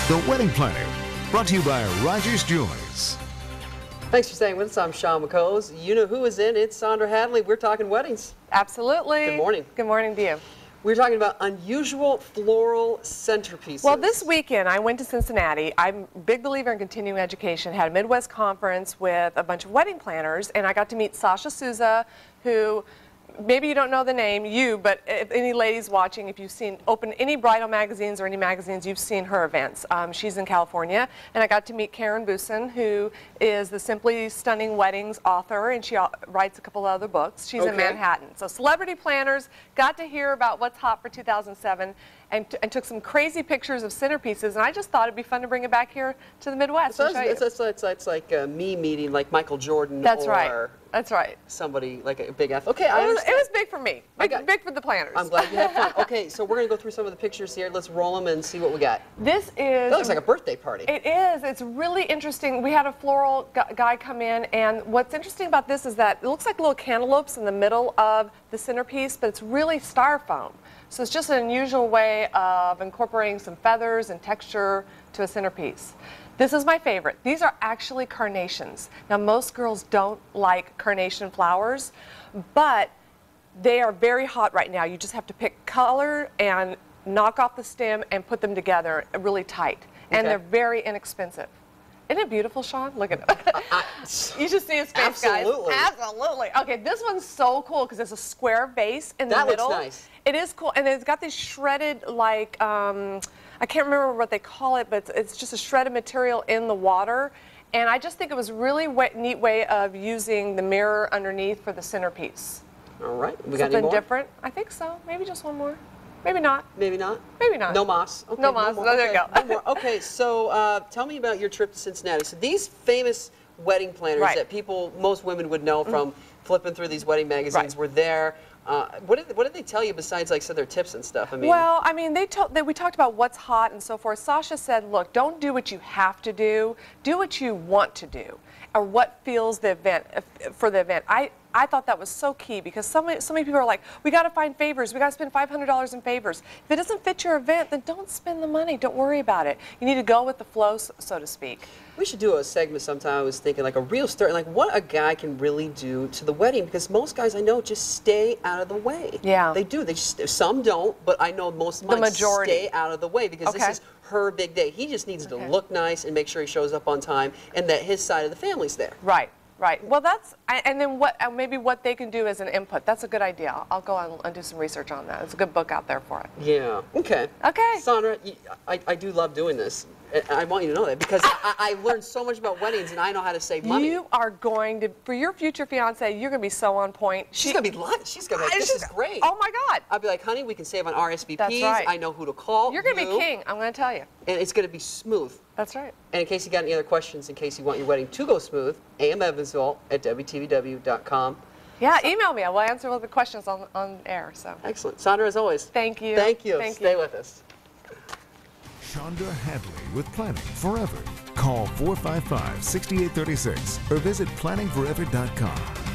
The Wedding Planner, brought to you by Rogers Jewelers. Thanks for staying with us. I'm Sean McCose. You know who is in. It's Saundra Hadley. We're talking weddings. Absolutely. Good morning. Good morning to you. We're talking about unusual floral centerpieces. Well, this weekend I went to Cincinnati. I'm a big believer in continuing education. Had a Midwest conference with a bunch of wedding planners, and I got to meet Sasha Souza, who maybe you don't know the name, but if any ladies watching, if you've open any bridal magazines or any magazines, you've seen her events. She's in California, and I got to meet Karen Busen, who is the Simply Stunning Weddings author, and she writes a couple of other books. She's in Manhattan. So celebrity planners got to hear about what's hot for 2007 and took some crazy pictures of centerpieces, and I just thought it'd be fun to bring it back here to the Midwest. So it's like me meeting like Michael Jordan. That's or right. That's right. Somebody like a big athlete. Okay, it was big for me. Big for the planners. I'm glad you had fun. Okay, so we're going to go through some of the pictures here. Let's roll them and see what we got. This That looks like a birthday party. It is. It's really interesting. We had a floral guy come in, and what's interesting about this is that it looks like little cantaloupes in the middle of the centerpiece, but it's really styrofoam. So it's just an unusual way of incorporating some feathers and texture to a centerpiece. This is my favorite. These are actually carnations. Now, most girls don't like carnation flowers, but they are very hot right now. You just have to pick color and knock off the stem and put them together really tight. And they're very inexpensive. Isn't it beautiful, Sean? Look at it. You should see his face, Absolutely. guys. Absolutely. Okay, this one's so cool because it's a square vase in the middle. That looks nice. It is cool, and it's got these shredded, like, I can't remember what they call it, but it's just a shredded material in the water. And I just think it was a really neat way of using the mirror underneath for the centerpiece. All right. We got any Something more? different? I think so. Maybe just one more. Maybe not. Maybe not? Maybe not. No moss. Okay, no moss. more. There you go. No more. Okay, so tell me about your trip to Cincinnati. So these famous wedding planners that most women would know from flipping through these wedding magazines were there. What did they tell you besides like their tips and stuff? I mean, well, I mean, we talked about what's hot and so forth. Sasha said, look, don't do what you have to do. Do what you want to do, or what feels the event for the event. I thought that was so key because so many people are like, we got to find favors. We got to spend $500 in favors. If it doesn't fit your event, then don't spend the money. Don't worry about it. You need to go with the flow, so to speak. We should do a segment sometime. I was thinking like a real story, like what a guy can really do to the wedding, because most guys I know just stay out of the way. Yeah. They do. Some don't, but I know most of mine stay out of the way because this is her big day. He just needs to look nice and make sure he shows up on time and that his side of the family's there. Right. Right. Well, and then maybe what they can do as an input. That's a good idea. I'll go and do some research on that. There's a good book out there for it. Yeah. Okay. Okay. Saundra, I do love doing this. I want you to know that because I learned so much about weddings and I know how to save money. You are going to, for your future fiance, you're going to be so on point. She's going to be like, this is great. Oh my God. I'll be like, honey, we can save on RSVPs. That's right. I know who to call. You're going to be king, I'm going to tell you. And it's going to be smooth. That's right. And in case you got any other questions, in case you want your wedding to go smooth, amevansville@wtvw.com. Yeah, email me. I will answer all the questions on air. So. Excellent. Saundra, as always. Thank you. Thank you. Stay with us. Saundra Hadley with Planning Forever. Call 455-6836 or visit planningforever.com.